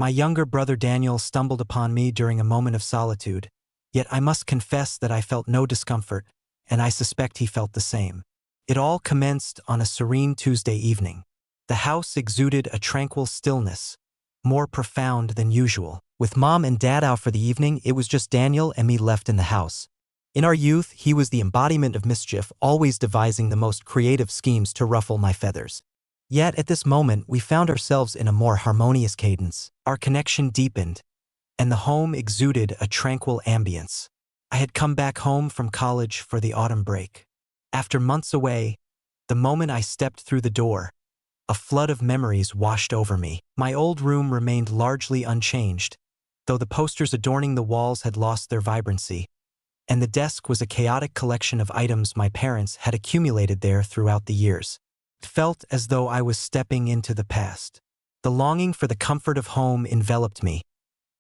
My younger brother Daniel stumbled upon me during a moment of solitude, yet I must confess that I felt no discomfort, and I suspect he felt the same. It all commenced on a serene Tuesday evening. The house exuded a tranquil stillness, more profound than usual. With Mom and Dad out for the evening, it was just Daniel and me left in the house. In our youth, he was the embodiment of mischief, always devising the most creative schemes to ruffle my feathers. Yet at this moment, we found ourselves in a more harmonious cadence. Our connection deepened, and the home exuded a tranquil ambience. I had come back home from college for the autumn break. After months away, the moment I stepped through the door, a flood of memories washed over me. My old room remained largely unchanged, though the posters adorning the walls had lost their vibrancy, and the desk was a chaotic collection of items my parents had accumulated there throughout the years. It felt as though I was stepping into the past. The longing for the comfort of home enveloped me,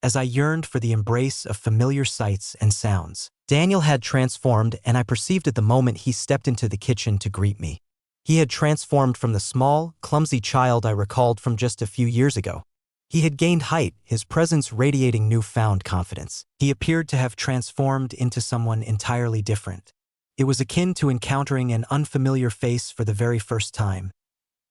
as I yearned for the embrace of familiar sights and sounds. Daniel had transformed, and I perceived it the moment he stepped into the kitchen to greet me. He had transformed from the small, clumsy child I recalled from just a few years ago. He had gained height, his presence radiating newfound confidence. He appeared to have transformed into someone entirely different. It was akin to encountering an unfamiliar face for the very first time.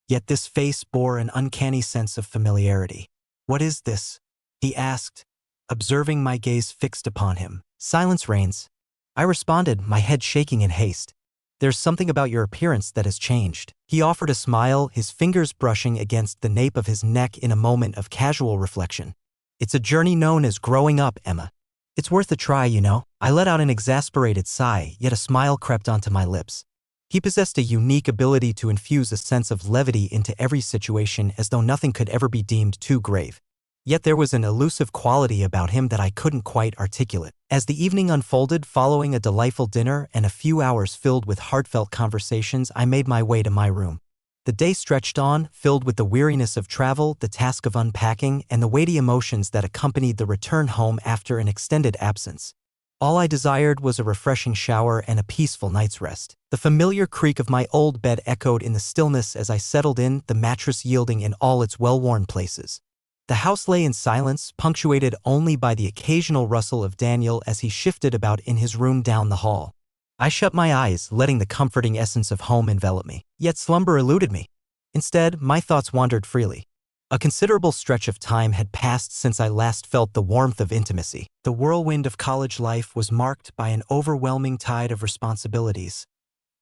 Yet this face bore an uncanny sense of familiarity. "What is this?" he asked, observing my gaze fixed upon him. "Silence reigns," I responded, my head shaking in haste. "There's something about your appearance that has changed." He offered a smile, his fingers brushing against the nape of his neck in a moment of casual reflection. "It's a journey known as growing up, Emma. It's worth a try, you know." I let out an exasperated sigh, yet a smile crept onto my lips. He possessed a unique ability to infuse a sense of levity into every situation, as though nothing could ever be deemed too grave. Yet there was an elusive quality about him that I couldn't quite articulate. As the evening unfolded, following a delightful dinner and a few hours filled with heartfelt conversations, I made my way to my room. The day stretched on, filled with the weariness of travel, the task of unpacking, and the weighty emotions that accompanied the return home after an extended absence. All I desired was a refreshing shower and a peaceful night's rest. The familiar creak of my old bed echoed in the stillness as I settled in, the mattress yielding in all its well-worn places. The house lay in silence, punctuated only by the occasional rustle of Daniel as he shifted about in his room down the hall. I shut my eyes, letting the comforting essence of home envelop me. Yet slumber eluded me. Instead, my thoughts wandered freely. A considerable stretch of time had passed since I last felt the warmth of intimacy. The whirlwind of college life was marked by an overwhelming tide of responsibilities,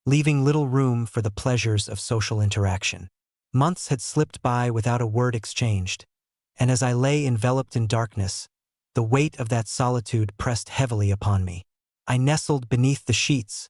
leaving little room for the pleasures of social interaction. Months had slipped by without a word exchanged, and as I lay enveloped in darkness, the weight of that solitude pressed heavily upon me. I nestled beneath the sheets,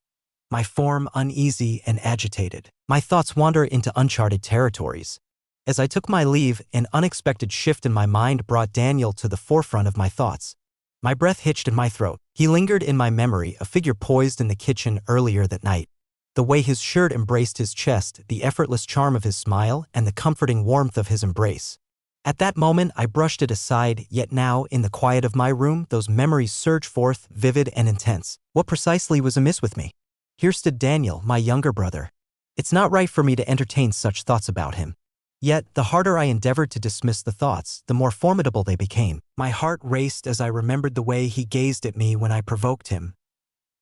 my form uneasy and agitated. My thoughts wander into uncharted territories. As I took my leave, an unexpected shift in my mind brought Daniel to the forefront of my thoughts. My breath hitched in my throat. He lingered in my memory, a figure poised in the kitchen earlier that night. The way his shirt embraced his chest, the effortless charm of his smile, and the comforting warmth of his embrace. At that moment, I brushed it aside, yet now, in the quiet of my room, those memories surged forth, vivid and intense. What precisely was amiss with me? Here stood Daniel, my younger brother. It's not right for me to entertain such thoughts about him. Yet, the harder I endeavored to dismiss the thoughts, the more formidable they became. My heart raced as I remembered the way he gazed at me when I provoked him,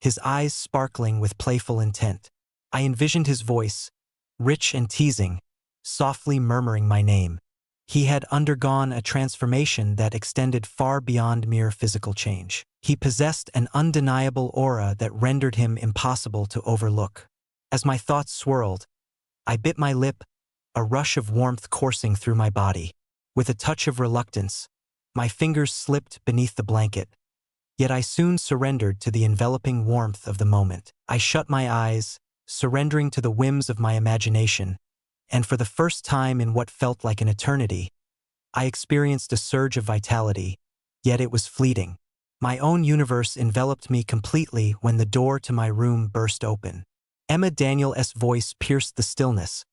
his eyes sparkling with playful intent. I envisioned his voice, rich and teasing, softly murmuring my name. He had undergone a transformation that extended far beyond mere physical change. He possessed an undeniable aura that rendered him impossible to overlook. As my thoughts swirled, I bit my lip, a rush of warmth coursing through my body. With a touch of reluctance, my fingers slipped beneath the blanket. Yet I soon surrendered to the enveloping warmth of the moment. I shut my eyes, surrendering to the whims of my imagination, and for the first time in what felt like an eternity, I experienced a surge of vitality, yet it was fleeting. My own universe enveloped me completely when the door to my room burst open. Emma Daniel's voice pierced the stillness,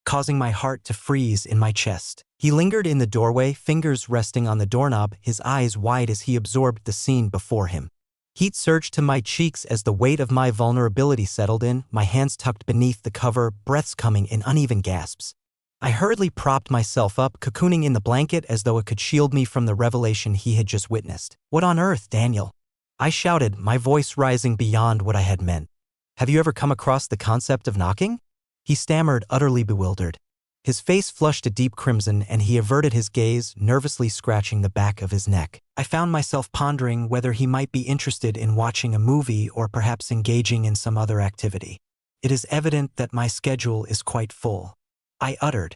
causing my heart to freeze in my chest. He lingered in the doorway, fingers resting on the doorknob, his eyes wide as he absorbed the scene before him. Heat surged to my cheeks as the weight of my vulnerability settled in, my hands tucked beneath the cover, breaths coming in uneven gasps. I hurriedly propped myself up, cocooning in the blanket as though it could shield me from the revelation he had just witnessed. "What on earth, Daniel?" I shouted, my voice rising beyond what I had meant. "Have you ever come across the concept of knocking?" He stammered, utterly bewildered. His face flushed a deep crimson and he averted his gaze, nervously scratching the back of his neck. I found myself pondering whether he might be interested in watching a movie or perhaps engaging in some other activity. "It is evident that my schedule is quite full," I uttered,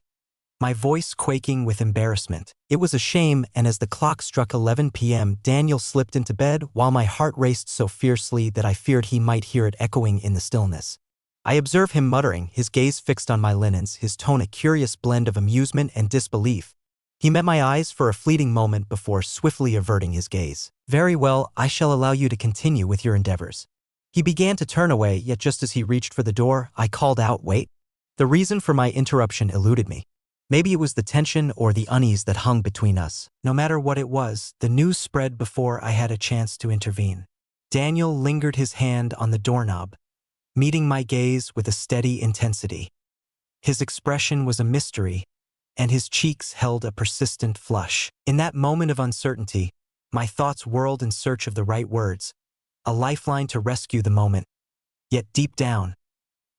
my voice quaking with embarrassment. It was a shame, and as the clock struck 11 p.m., Daniel slipped into bed while my heart raced so fiercely that I feared he might hear it echoing in the stillness. I observed him muttering, his gaze fixed on my linens, his tone a curious blend of amusement and disbelief. He met my eyes for a fleeting moment before swiftly averting his gaze. "Very well, I shall allow you to continue with your endeavors." He began to turn away, yet just as he reached for the door, I called out, "Wait." The reason for my interruption eluded me. Maybe it was the tension or the unease that hung between us. No matter what it was, the news spread before I had a chance to intervene. Daniel lingered his hand on the doorknob, meeting my gaze with a steady intensity. His expression was a mystery, and his cheeks held a persistent flush. In that moment of uncertainty, my thoughts whirled in search of the right words, a lifeline to rescue the moment. Yet deep down,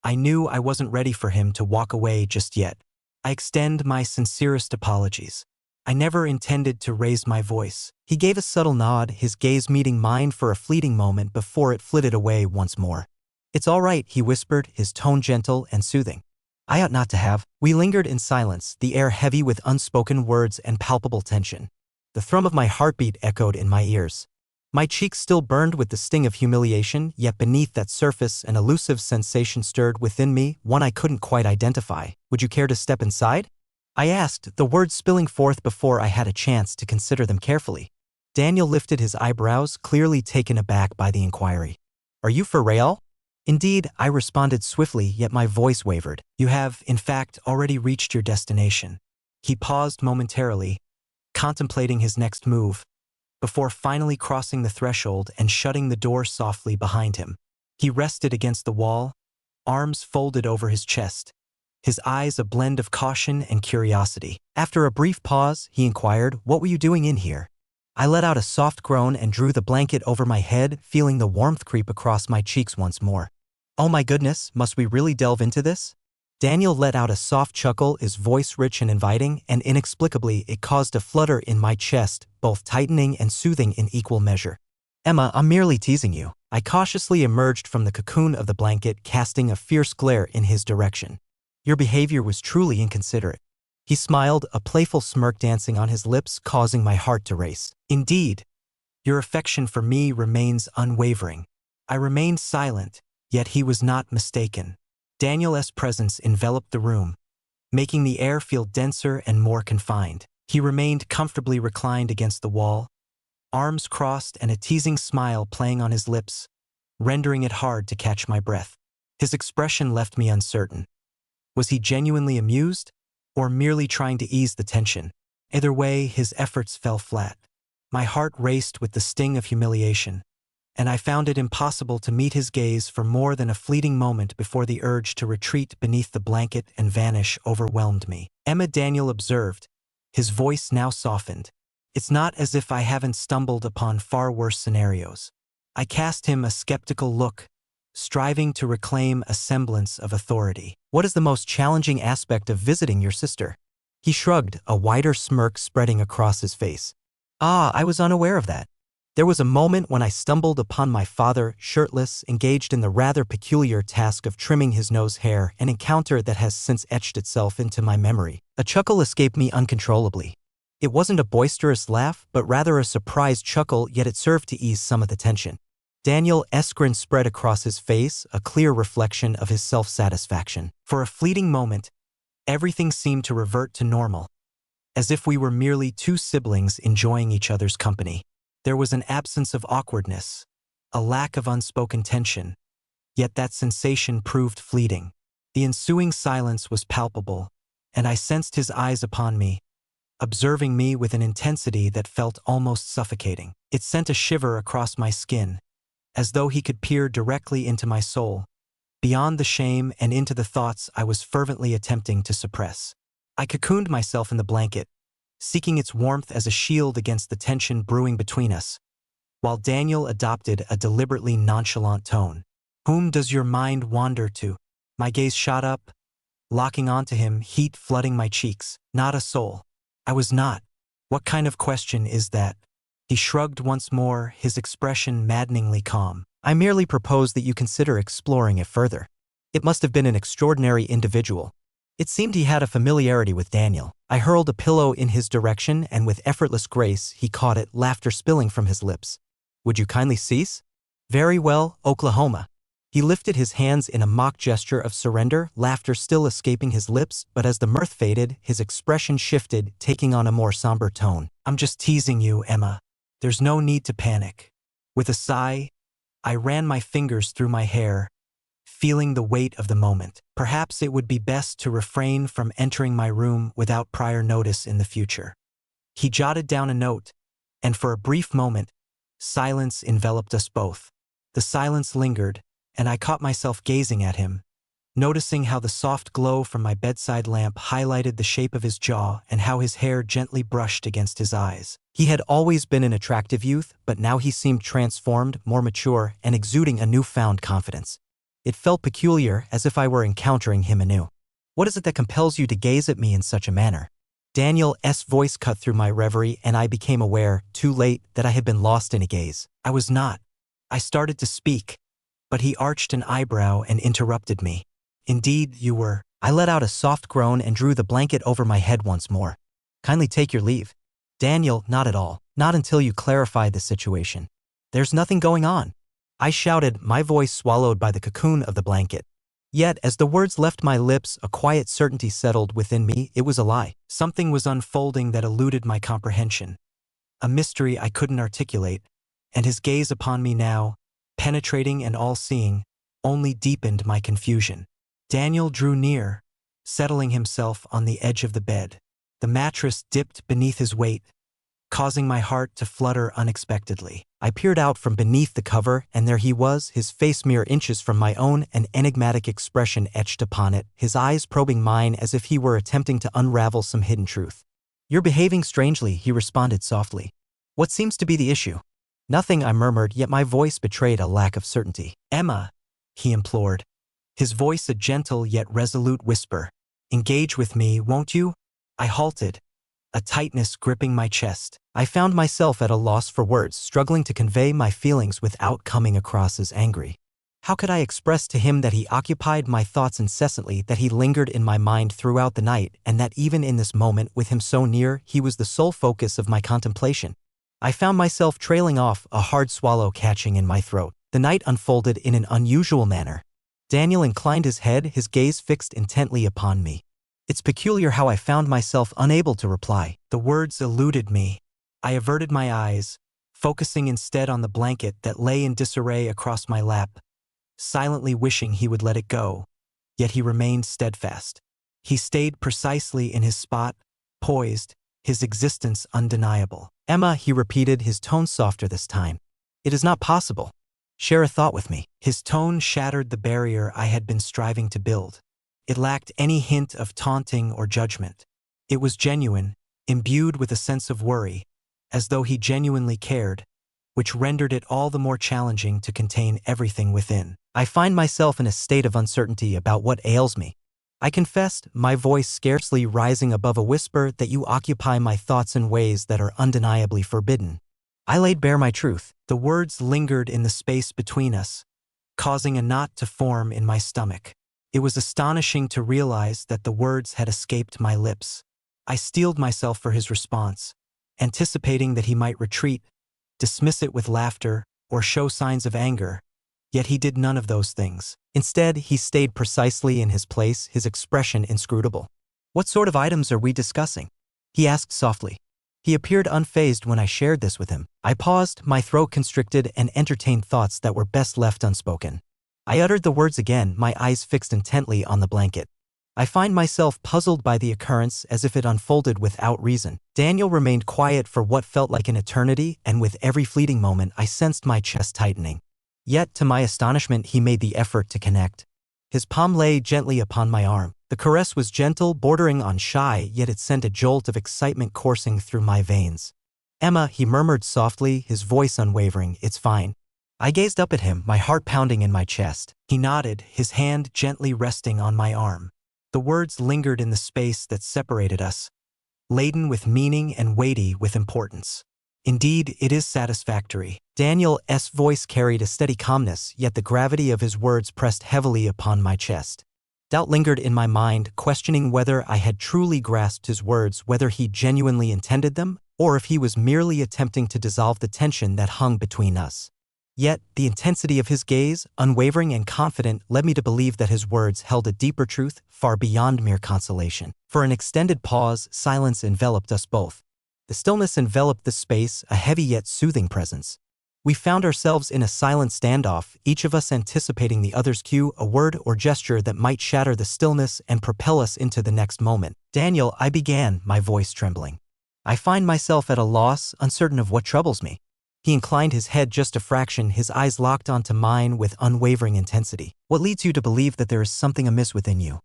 I knew I wasn't ready for him to walk away just yet. "I extend my sincerest apologies. I never intended to raise my voice." He gave a subtle nod, his gaze meeting mine for a fleeting moment before it flitted away once more. "It's all right," he whispered, his tone gentle and soothing. "I ought not to have." We lingered in silence, the air heavy with unspoken words and palpable tension. The thrum of my heartbeat echoed in my ears. My cheeks still burned with the sting of humiliation, yet beneath that surface an elusive sensation stirred within me, one I couldn't quite identify. "Would you care to step inside?" I asked, the words spilling forth before I had a chance to consider them carefully. Daniel lifted his eyebrows, clearly taken aback by the inquiry. "Are you for real?" "Indeed," I responded swiftly, yet my voice wavered. "You have, in fact, already reached your destination." He paused momentarily, contemplating his next move, before finally crossing the threshold and shutting the door softly behind him. He rested against the wall, arms folded over his chest, his eyes a blend of caution and curiosity. After a brief pause, he inquired, "What were you doing in here?" I let out a soft groan and drew the blanket over my head, feeling the warmth creep across my cheeks once more. "Oh my goodness, must we really delve into this?" Daniel let out a soft chuckle, his voice rich and inviting, and inexplicably it caused a flutter in my chest, both tightening and soothing in equal measure. "Emma, I'm merely teasing you." I cautiously emerged from the cocoon of the blanket, casting a fierce glare in his direction. "Your behavior was truly inconsiderate." He smiled, a playful smirk dancing on his lips, causing my heart to race. "Indeed, your affection for me remains unwavering." I remained silent, yet he was not mistaken. Daniel's presence enveloped the room, making the air feel denser and more confined. He remained comfortably reclined against the wall, arms crossed and a teasing smile playing on his lips, rendering it hard to catch my breath. His expression left me uncertain. Was he genuinely amused, or merely trying to ease the tension? Either way, his efforts fell flat. My heart raced with the sting of humiliation, and I found it impossible to meet his gaze for more than a fleeting moment before the urge to retreat beneath the blanket and vanish overwhelmed me. "Emma," Daniel observed, his voice now softened. "It's not as if I haven't stumbled upon far worse scenarios." I cast him a skeptical look, striving to reclaim a semblance of authority. "What is the most challenging aspect of visiting your sister?" He shrugged, a wider smirk spreading across his face. "Ah, I was unaware of that. There was a moment when I stumbled upon my father, shirtless, engaged in the rather peculiar task of trimming his nose hair, an encounter that has since etched itself into my memory." A chuckle escaped me uncontrollably. It wasn't a boisterous laugh, but rather a surprised chuckle, yet it served to ease some of the tension. Daniel's grin spread across his face, a clear reflection of his self-satisfaction. For a fleeting moment, everything seemed to revert to normal, as if we were merely two siblings enjoying each other's company. There was an absence of awkwardness, a lack of unspoken tension, yet that sensation proved fleeting. The ensuing silence was palpable, and I sensed his eyes upon me, observing me with an intensity that felt almost suffocating. It sent a shiver across my skin, as though he could peer directly into my soul, beyond the shame and into the thoughts I was fervently attempting to suppress. I cocooned myself in the blanket, seeking its warmth as a shield against the tension brewing between us, while Daniel adopted a deliberately nonchalant tone. Whom does your mind wander to? My gaze shot up, locking onto him, heat flooding my cheeks. Not a soul. I was not. What kind of question is that? He shrugged once more, his expression maddeningly calm. I merely propose that you consider exploring it further. It must have been an extraordinary individual. It seemed he had a familiarity with Daniel. I hurled a pillow in his direction, and with effortless grace he caught it, laughter spilling from his lips. Would you kindly cease? Very well, Oklahoma. He lifted his hands in a mock gesture of surrender, laughter still escaping his lips, but as the mirth faded, his expression shifted, taking on a more somber tone. I'm just teasing you, Emma. There's no need to panic. With a sigh, I ran my fingers through my hair, feeling the weight of the moment. Perhaps it would be best to refrain from entering my room without prior notice in the future. He jotted down a note, and for a brief moment, silence enveloped us both. The silence lingered, and I caught myself gazing at him, noticing how the soft glow from my bedside lamp highlighted the shape of his jaw and how his hair gently brushed against his eyes. He had always been an attractive youth, but now he seemed transformed, more mature, and exuding a newfound confidence. It felt peculiar, as if I were encountering him anew. What is it that compels you to gaze at me in such a manner? Daniel's voice cut through my reverie, and I became aware, too late, that I had been lost in a gaze. I was not. I started to speak, but he arched an eyebrow and interrupted me. Indeed, you were. I let out a soft groan and drew the blanket over my head once more. Kindly take your leave. Daniel, not at all. Not until you clarify the situation. There's nothing going on. I shouted, my voice swallowed by the cocoon of the blanket. Yet, as the words left my lips, a quiet certainty settled within me. It was a lie. Something was unfolding that eluded my comprehension. A mystery I couldn't articulate, and his gaze upon me now, penetrating and all-seeing, only deepened my confusion. Daniel drew near, settling himself on the edge of the bed. The mattress dipped beneath his weight, causing my heart to flutter unexpectedly. I peered out from beneath the cover, and there he was, his face mere inches from my own, an enigmatic expression etched upon it, his eyes probing mine as if he were attempting to unravel some hidden truth. You're behaving strangely, he responded softly. What seems to be the issue? Nothing, I murmured, yet my voice betrayed a lack of certainty. Emma, he implored, his voice a gentle yet resolute whisper. Engage with me, won't you? I halted, a tightness gripping my chest. I found myself at a loss for words, struggling to convey my feelings without coming across as angry. How could I express to him that he occupied my thoughts incessantly, that he lingered in my mind throughout the night, and that even in this moment, with him so near, he was the sole focus of my contemplation? I found myself trailing off, a hard swallow catching in my throat. The night unfolded in an unusual manner. Daniel inclined his head, his gaze fixed intently upon me. It's peculiar how I found myself unable to reply. The words eluded me. I averted my eyes, focusing instead on the blanket that lay in disarray across my lap, silently wishing he would let it go. Yet he remained steadfast. He stayed precisely in his spot, poised, his existence undeniable. Emma, he repeated, his tone softer this time. It is not possible. Share a thought with me. His tone shattered the barrier I had been striving to build. It lacked any hint of taunting or judgment. It was genuine, imbued with a sense of worry, as though he genuinely cared, which rendered it all the more challenging to contain everything within. I find myself in a state of uncertainty about what ails me. I confessed, my voice scarcely rising above a whisper, that you occupy my thoughts in ways that are undeniably forbidden. I laid bare my truth. The words lingered in the space between us, causing a knot to form in my stomach. It was astonishing to realize that the words had escaped my lips. I steeled myself for his response, anticipating that he might retreat, dismiss it with laughter, or show signs of anger. Yet he did none of those things. Instead, he stayed precisely in his place, his expression inscrutable. What sort of items are we discussing? He asked softly. He appeared unfazed when I shared this with him. I paused, my throat constricted, and entertained thoughts that were best left unspoken. I uttered the words again, my eyes fixed intently on the blanket. I find myself puzzled by the occurrence, as if it unfolded without reason. Daniel remained quiet for what felt like an eternity, and with every fleeting moment I sensed my chest tightening. Yet, to my astonishment, he made the effort to connect. His palm lay gently upon my arm. The caress was gentle, bordering on shy, yet it sent a jolt of excitement coursing through my veins. "Emma," he murmured softly, his voice unwavering, "it's fine." I gazed up at him, my heart pounding in my chest. He nodded, his hand gently resting on my arm. The words lingered in the space that separated us, laden with meaning and weighty with importance. "Indeed, it is satisfactory." Daniel's voice carried a steady calmness, yet the gravity of his words pressed heavily upon my chest. Doubt lingered in my mind, questioning whether I had truly grasped his words, whether he genuinely intended them, or if he was merely attempting to dissolve the tension that hung between us. Yet, the intensity of his gaze, unwavering and confident, led me to believe that his words held a deeper truth, far beyond mere consolation. For an extended pause, silence enveloped us both. The stillness enveloped the space, a heavy yet soothing presence. We found ourselves in a silent standoff, each of us anticipating the other's cue, a word or gesture that might shatter the stillness and propel us into the next moment. "Daniel," I began, my voice trembling. "I find myself at a loss, uncertain of what troubles me." He inclined his head just a fraction, his eyes locked onto mine with unwavering intensity. "What leads you to believe that there is something amiss within you?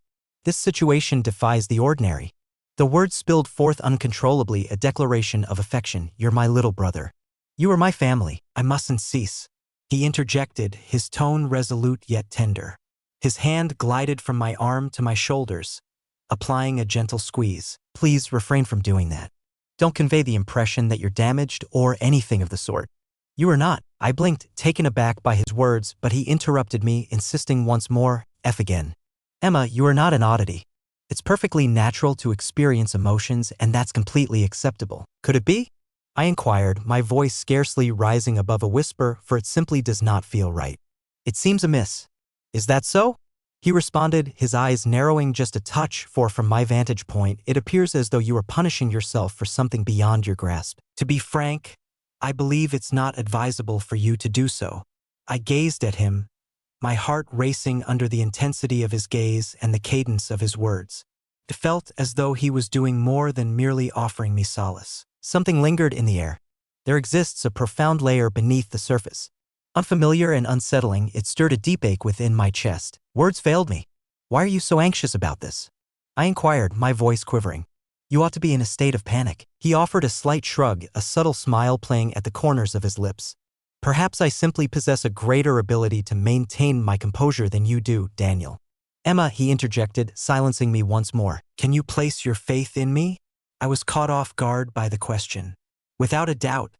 This situation defies the ordinary." The words spilled forth uncontrollably, a declaration of affection. "You're my little brother. You are my family. I mustn't cease." He interjected, his tone resolute yet tender. His hand glided from my arm to my shoulders, applying a gentle squeeze. "Please refrain from doing that. Don't convey the impression that you're damaged or anything of the sort." "You are not." I blinked, taken aback by his words, but he interrupted me, insisting once more, again. "Emma, you are not an oddity. It's perfectly natural to experience emotions, and that's completely acceptable." "Could it be?" I inquired, my voice scarcely rising above a whisper, for it simply does not feel right. "It seems amiss." "Is that so?" He responded, his eyes narrowing just a touch, for from my vantage point, it appears as though you are punishing yourself for something beyond your grasp. "To be frank, I believe it's not advisable for you to do so." I gazed at him, my heart racing under the intensity of his gaze and the cadence of his words. It felt as though he was doing more than merely offering me solace. Something lingered in the air. There exists a profound layer beneath the surface. Unfamiliar and unsettling, it stirred a deep ache within my chest. Words failed me. "Why are you so anxious about this?" I inquired, my voice quivering. "You ought to be in a state of panic." He offered a slight shrug, a subtle smile playing at the corners of his lips. "Perhaps I simply possess a greater ability to maintain my composure than you do, Daniel." "Emma," he interjected, silencing me once more. "Can you place your faith in me?" I was caught off guard by the question. "Without a doubt,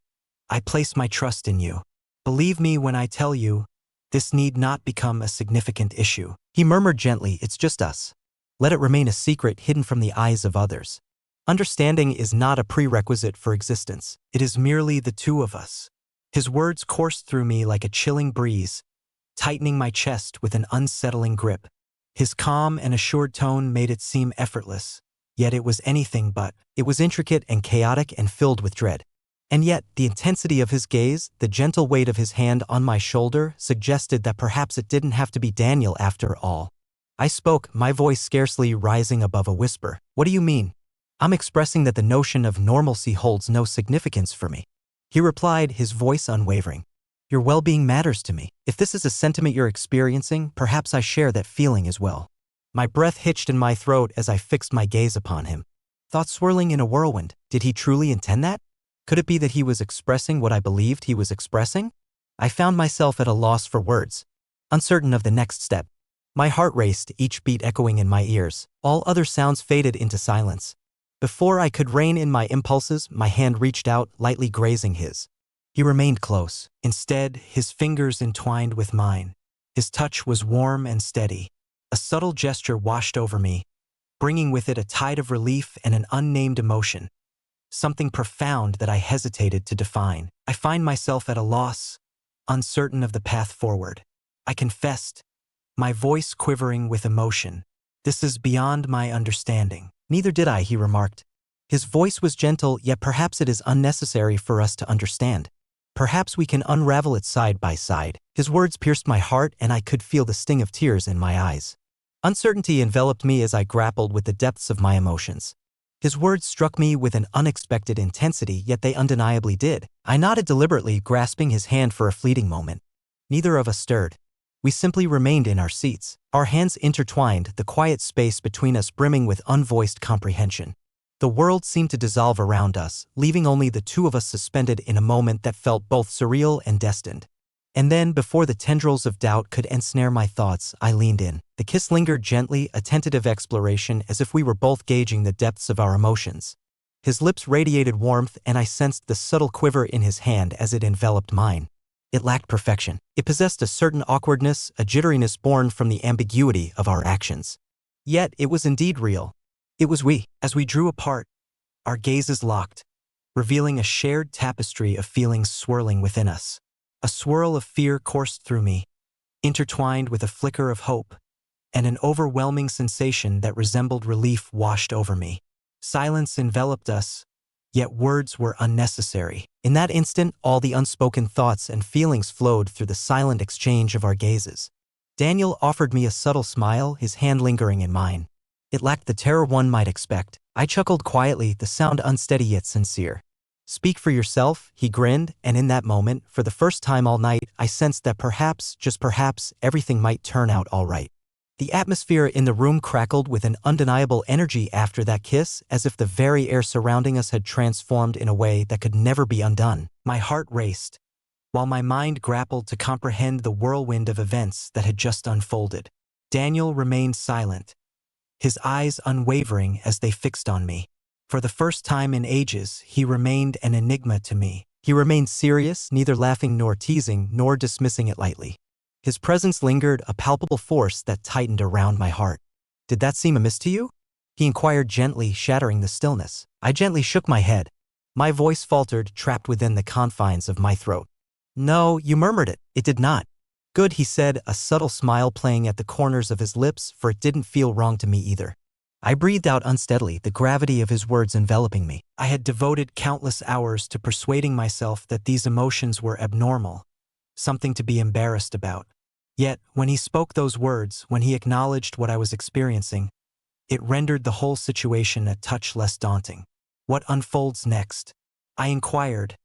I place my trust in you. Believe me when I tell you, this need not become a significant issue." He murmured gently, "It's just us. Let it remain a secret hidden from the eyes of others. Understanding is not a prerequisite for existence. It is merely the two of us." His words coursed through me like a chilling breeze, tightening my chest with an unsettling grip. His calm and assured tone made it seem effortless, yet it was anything but. It was intricate and chaotic and filled with dread. And yet, the intensity of his gaze, the gentle weight of his hand on my shoulder, suggested that perhaps it didn't have to be Daniel after all. I spoke, my voice scarcely rising above a whisper. "What do you mean?" "I'm expressing that the notion of normalcy holds no significance for me." He replied, his voice unwavering. "Your well-being matters to me. If this is a sentiment you're experiencing, perhaps I share that feeling as well." My breath hitched in my throat as I fixed my gaze upon him. Thoughts swirling in a whirlwind. Did he truly intend that? Could it be that he was expressing what I believed he was expressing? I found myself at a loss for words, uncertain of the next step. My heart raced, each beat echoing in my ears. All other sounds faded into silence. Before I could rein in my impulses, my hand reached out, lightly grazing his. He remained close. Instead, his fingers entwined with mine. His touch was warm and steady. A subtle gesture washed over me, bringing with it a tide of relief and an unnamed emotion. Something profound that I hesitated to define. I find myself at a loss, uncertain of the path forward. I confessed, my voice quivering with emotion. "This is beyond my understanding." "Neither did I," he remarked. His voice was gentle, yet perhaps it is unnecessary for us to understand. Perhaps we can unravel it side by side. His words pierced my heart, and I could feel the sting of tears in my eyes. Uncertainty enveloped me as I grappled with the depths of my emotions. His words struck me with an unexpected intensity, yet they undeniably did. I nodded deliberately, grasping his hand for a fleeting moment. Neither of us stirred. We simply remained in our seats. Our hands intertwined, the quiet space between us brimming with unvoiced comprehension. The world seemed to dissolve around us, leaving only the two of us suspended in a moment that felt both surreal and destined. And then, before the tendrils of doubt could ensnare my thoughts, I leaned in. The kiss lingered gently, a tentative exploration as if we were both gauging the depths of our emotions. His lips radiated warmth, and I sensed the subtle quiver in his hand as it enveloped mine. It lacked perfection. It possessed a certain awkwardness, a jitteriness born from the ambiguity of our actions. Yet it was indeed real. It was we. As we drew apart, our gazes locked, revealing a shared tapestry of feelings swirling within us. A swirl of fear coursed through me, intertwined with a flicker of hope, and an overwhelming sensation that resembled relief washed over me. Silence enveloped us, yet words were unnecessary. In that instant, all the unspoken thoughts and feelings flowed through the silent exchange of our gazes. Daniel offered me a subtle smile, his hand lingering in mine. It lacked the terror one might expect. I chuckled quietly, the sound unsteady yet sincere. "Speak for yourself," he grinned, and in that moment, for the first time all night, I sensed that perhaps, just perhaps, everything might turn out all right. The atmosphere in the room crackled with an undeniable energy after that kiss, as if the very air surrounding us had transformed in a way that could never be undone. My heart raced, while my mind grappled to comprehend the whirlwind of events that had just unfolded. Daniel remained silent, his eyes unwavering as they fixed on me. For the first time in ages, he remained an enigma to me. He remained serious, neither laughing nor teasing, nor dismissing it lightly. His presence lingered, a palpable force that tightened around my heart. "Did that seem amiss to you?" he inquired gently, shattering the stillness. I gently shook my head. My voice faltered, trapped within the confines of my throat. "No, you murmured it. It did not." "Good," he said, a subtle smile playing at the corners of his lips, for it didn't feel wrong to me either. I breathed out unsteadily, the gravity of his words enveloping me. I had devoted countless hours to persuading myself that these emotions were abnormal, something to be embarrassed about. Yet, when he spoke those words, when he acknowledged what I was experiencing, it rendered the whole situation a touch less daunting. "What unfolds next?" I inquired,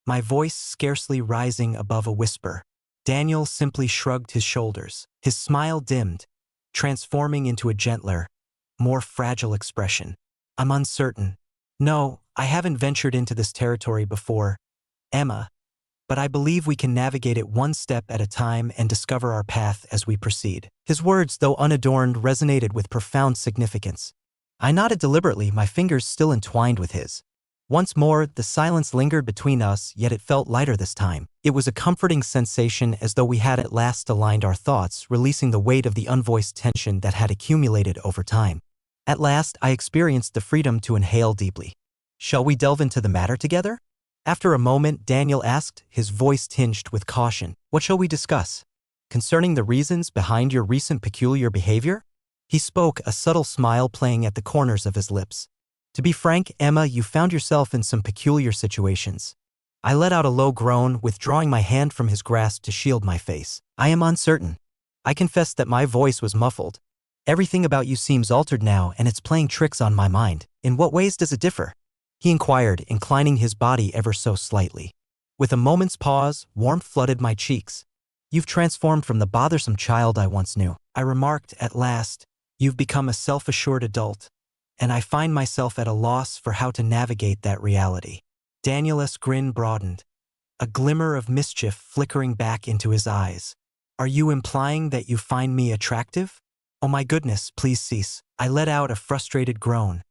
my voice scarcely rising above a whisper. Daniel simply shrugged his shoulders. His smile dimmed, transforming into a gentler, more fragile expression. "I'm uncertain. No, I haven't ventured into this territory before, Emma, but I believe we can navigate it one step at a time and discover our path as we proceed." His words, though unadorned, resonated with profound significance. I nodded deliberately, my fingers still entwined with his. Once more, the silence lingered between us, yet it felt lighter this time. It was a comforting sensation, as though we had at last aligned our thoughts, releasing the weight of the unvoiced tension that had accumulated over time. At last, I experienced the freedom to inhale deeply. "Shall we delve into the matter together?" After a moment, Daniel asked, his voice tinged with caution. "What shall we discuss? Concerning the reasons behind your recent peculiar behavior?" He spoke, a subtle smile playing at the corners of his lips. "To be frank, Emma, you found yourself in some peculiar situations." I let out a low groan, withdrawing my hand from his grasp to shield my face. "I am uncertain." I confessed that my voice was muffled. "Everything about you seems altered now, and it's playing tricks on my mind. In what ways does it differ?" he inquired, inclining his body ever so slightly. With a moment's pause, warmth flooded my cheeks. "You've transformed from the bothersome child I once knew," I remarked at last. "You've become a self-assured adult, and I find myself at a loss for how to navigate that reality." Daniel's grin broadened, a glimmer of mischief flickering back into his eyes. "Are you implying that you find me attractive?" "Oh my goodness, please cease." I let out a frustrated groan,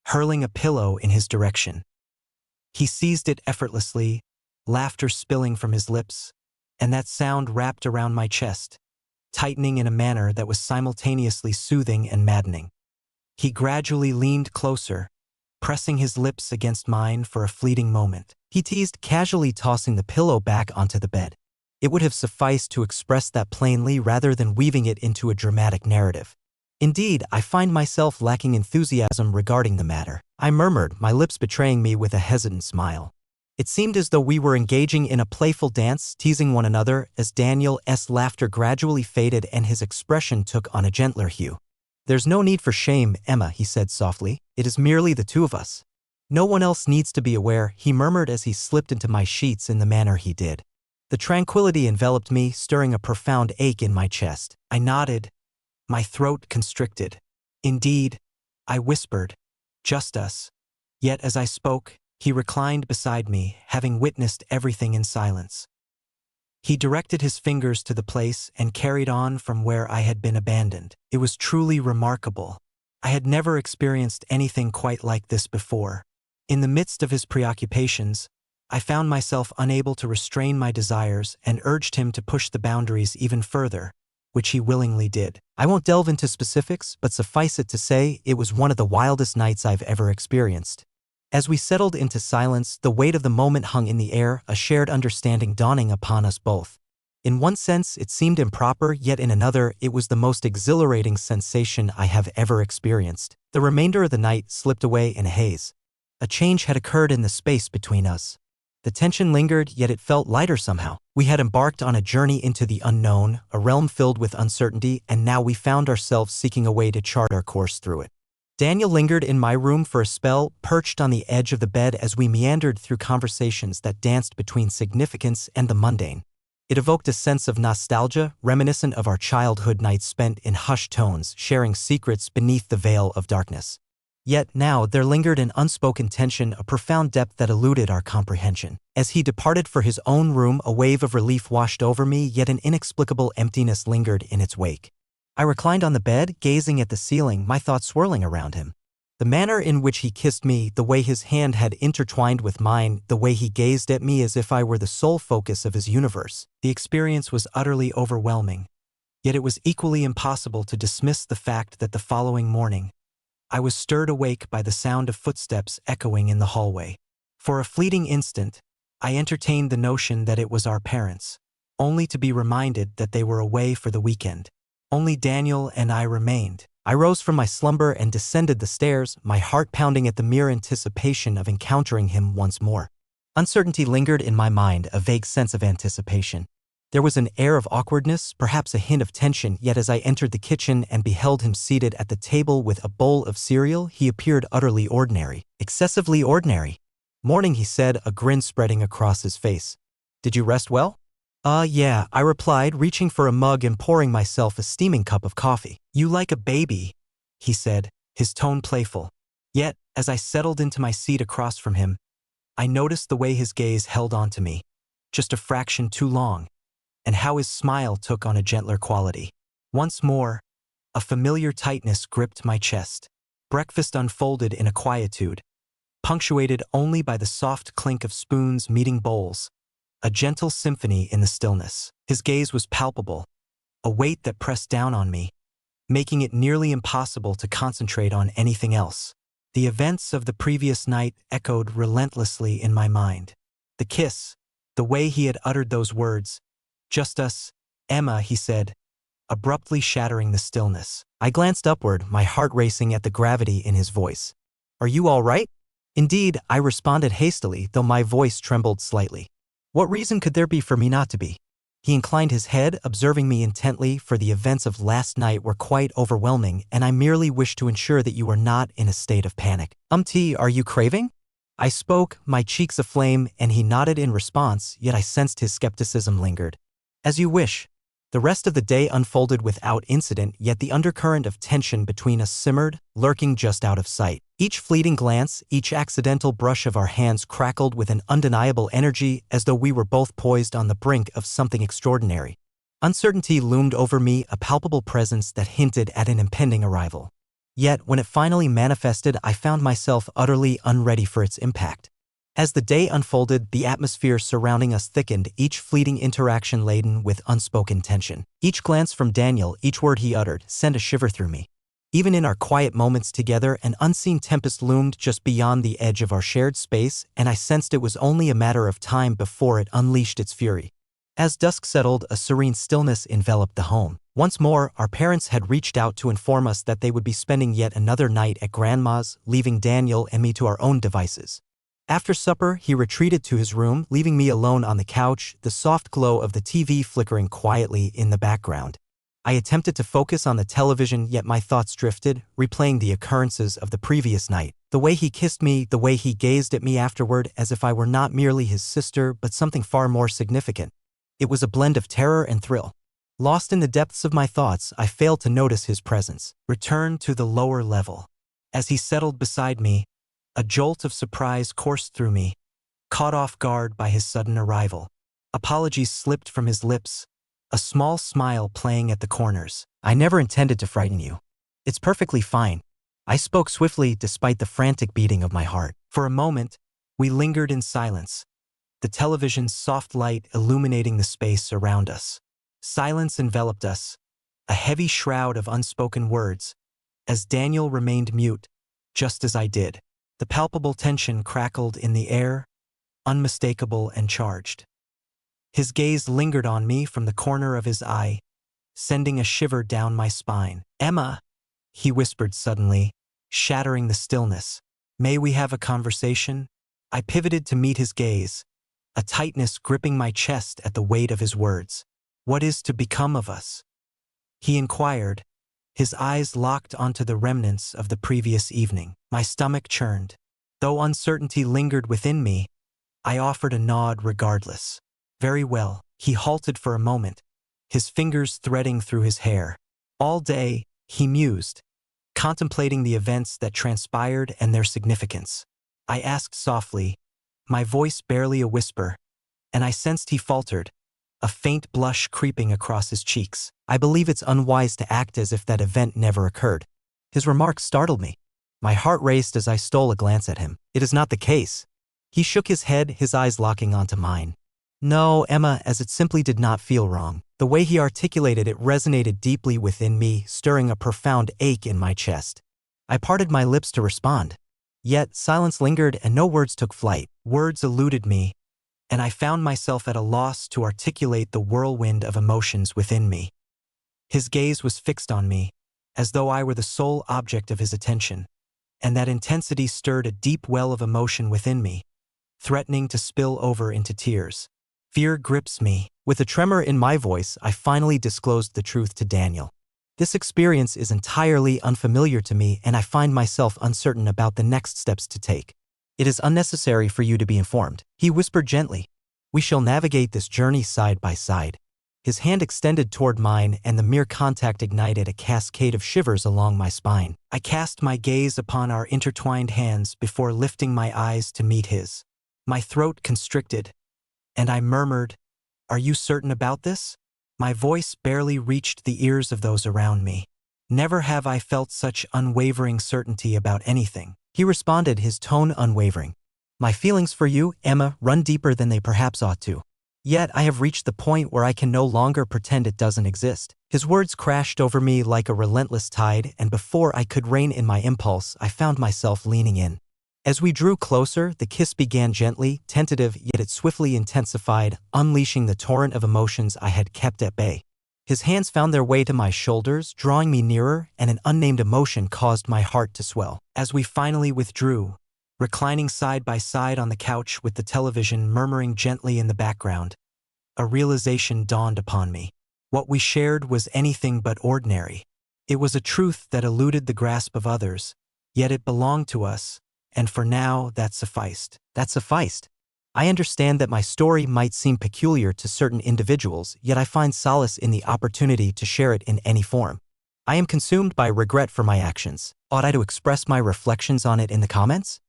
hurling a pillow in his direction. He seized it effortlessly, laughter spilling from his lips, and that sound wrapped around my chest, tightening in a manner that was simultaneously soothing and maddening. He gradually leaned closer, pressing his lips against mine for a fleeting moment. He teased, casually tossing the pillow back onto the bed. It would have sufficed to express that plainly rather than weaving it into a dramatic narrative. "Indeed, I find myself lacking enthusiasm regarding the matter," I murmured, my lips betraying me with a hesitant smile. It seemed as though we were engaging in a playful dance, teasing one another, as Daniel's laughter gradually faded and his expression took on a gentler hue. "There's no need for shame, Emma," he said softly. "It is merely the two of us. No one else needs to be aware," he murmured as he slipped into my sheets in the manner he did. The tranquility enveloped me, stirring a profound ache in my chest. I nodded, My throat constricted. Indeed, I whispered, just us. Yet as I spoke, he reclined beside me, having witnessed everything in silence. He directed his fingers to the place and carried on from where I had been abandoned. It was truly remarkable. I had never experienced anything quite like this before. In the midst of his preoccupations, I found myself unable to restrain my desires and urged him to push the boundaries even further, which he willingly did. I won't delve into specifics, but suffice it to say, it was one of the wildest nights I've ever experienced. As we settled into silence, the weight of the moment hung in the air, a shared understanding dawning upon us both. In one sense, it seemed improper, yet in another, it was the most exhilarating sensation I have ever experienced. The remainder of the night slipped away in a haze. A change had occurred in the space between us. The tension lingered, yet it felt lighter somehow. We had embarked on a journey into the unknown, a realm filled with uncertainty, and now we found ourselves seeking a way to chart our course through it. Daniel lingered in my room for a spell, perched on the edge of the bed as we meandered through conversations that danced between significance and the mundane. It evoked a sense of nostalgia, reminiscent of our childhood nights spent in hushed tones, sharing secrets beneath the veil of darkness. Yet now there lingered an unspoken tension, a profound depth that eluded our comprehension. As he departed for his own room, a wave of relief washed over me, yet an inexplicable emptiness lingered in its wake. I reclined on the bed, gazing at the ceiling, my thoughts swirling around him. The manner in which he kissed me, the way his hand had intertwined with mine, the way he gazed at me as if I were the sole focus of his universe. The experience was utterly overwhelming. Yet it was equally impossible to dismiss the fact that the following morning, I was stirred awake by the sound of footsteps echoing in the hallway. For a fleeting instant, I entertained the notion that it was our parents, only to be reminded that they were away for the weekend. Only Daniel and I remained. I rose from my slumber and descended the stairs, my heart pounding at the mere anticipation of encountering him once more. Uncertainty lingered in my mind, a vague sense of anticipation. There was an air of awkwardness, perhaps a hint of tension, yet as I entered the kitchen and beheld him seated at the table with a bowl of cereal, he appeared utterly ordinary, excessively ordinary. "Morning," he said, a grin spreading across his face. "Did you rest well?" Yeah," I replied, reaching for a mug and pouring myself a steaming cup of coffee. "You like a baby," he said, his tone playful. Yet, as I settled into my seat across from him, I noticed the way his gaze held onto me, just a fraction too long, and how his smile took on a gentler quality. Once more, a familiar tightness gripped my chest. Breakfast unfolded in a quietude, punctuated only by the soft clink of spoons meeting bowls, a gentle symphony in the stillness. His gaze was palpable, a weight that pressed down on me, making it nearly impossible to concentrate on anything else. The events of the previous night echoed relentlessly in my mind. The kiss, the way he had uttered those words, "Just us, Emma," he said, abruptly shattering the stillness. I glanced upward, my heart racing at the gravity in his voice. "Are you all right?" "Indeed," I responded hastily, though my voice trembled slightly. "What reason could there be for me not to be?" He inclined his head, observing me intently, for the events of last night were quite overwhelming, and I merely wished to ensure that you were not in a state of panic. Tea, are you craving?" I spoke, my cheeks aflame, and he nodded in response, yet I sensed his skepticism lingered. "As you wish." The rest of the day unfolded without incident, yet the undercurrent of tension between us simmered, lurking just out of sight. Each fleeting glance, each accidental brush of our hands crackled with an undeniable energy, as though we were both poised on the brink of something extraordinary. Uncertainty loomed over me, a palpable presence that hinted at an impending arrival. Yet, when it finally manifested, I found myself utterly unready for its impact. As the day unfolded, the atmosphere surrounding us thickened, each fleeting interaction laden with unspoken tension. Each glance from Daniel, each word he uttered, sent a shiver through me. Even in our quiet moments together, an unseen tempest loomed just beyond the edge of our shared space, and I sensed it was only a matter of time before it unleashed its fury. As dusk settled, a serene stillness enveloped the home. Once more, our parents had reached out to inform us that they would be spending yet another night at Grandma's, leaving Daniel and me to our own devices. After supper, he retreated to his room, leaving me alone on the couch, the soft glow of the TV flickering quietly in the background. I attempted to focus on the television, yet my thoughts drifted, replaying the occurrences of the previous night. The way he kissed me, the way he gazed at me afterward, as if I were not merely his sister, but something far more significant. It was a blend of terror and thrill. Lost in the depths of my thoughts, I failed to notice his presence. Returned to the lower level. As he settled beside me, a jolt of surprise coursed through me, caught off guard by his sudden arrival. Apologies slipped from his lips, a small smile playing at the corners. I never intended to frighten you. It's perfectly fine. I spoke swiftly despite the frantic beating of my heart. For a moment, we lingered in silence, the television's soft light illuminating the space around us. Silence enveloped us, a heavy shroud of unspoken words, as Daniel remained mute, just as I did. The palpable tension crackled in the air, unmistakable and charged. His gaze lingered on me from the corner of his eye, sending a shiver down my spine. "Emma," he whispered suddenly, shattering the stillness. "May we have a conversation?" I pivoted to meet his gaze, a tightness gripping my chest at the weight of his words. "What is to become of us?" he inquired, his eyes locked onto the remnants of the previous evening. My stomach churned. Though uncertainty lingered within me, I offered a nod regardless. "Very well." He halted for a moment, his fingers threading through his hair. All day, he mused, contemplating the events that transpired and their significance. I asked softly, my voice barely a whisper, and I sensed he faltered, a faint blush creeping across his cheeks. "I believe it's unwise to act as if that event never occurred." His remark startled me. My heart raced as I stole a glance at him. "It is not the case." He shook his head, his eyes locking onto mine. "No, Emma, as it simply did not feel wrong." The way he articulated it resonated deeply within me, stirring a profound ache in my chest. I parted my lips to respond. Yet silence lingered and no words took flight. Words eluded me, and I found myself at a loss to articulate the whirlwind of emotions within me. His gaze was fixed on me, as though I were the sole object of his attention, and that intensity stirred a deep well of emotion within me, threatening to spill over into tears. Fear grips me. With a tremor in my voice, I finally disclosed the truth to Daniel. "This experience is entirely unfamiliar to me, and I find myself uncertain about the next steps to take. It is unnecessary for you to be informed," he whispered gently. "We shall navigate this journey side by side." His hand extended toward mine, and the mere contact ignited a cascade of shivers along my spine. I cast my gaze upon our intertwined hands before lifting my eyes to meet his. My throat constricted, and I murmured, "Are you certain about this?" My voice barely reached the ears of those around me. "Never have I felt such unwavering certainty about anything," he responded, his tone unwavering. "My feelings for you, Emma, run deeper than they perhaps ought to. Yet I have reached the point where I can no longer pretend it doesn't exist." His words crashed over me like a relentless tide, and before I could rein in my impulse, I found myself leaning in. As we drew closer, the kiss began gently, tentative, yet it swiftly intensified, unleashing the torrent of emotions I had kept at bay. His hands found their way to my shoulders, drawing me nearer, and an unnamed emotion caused my heart to swell. As we finally withdrew, reclining side by side on the couch with the television murmuring gently in the background, a realization dawned upon me. What we shared was anything but ordinary. It was a truth that eluded the grasp of others, yet it belonged to us, and for now, that sufficed. That sufficed. I understand that my story might seem peculiar to certain individuals, yet I find solace in the opportunity to share it in any form. I am consumed by regret for my actions. Ought I to express my reflections on it in the comments?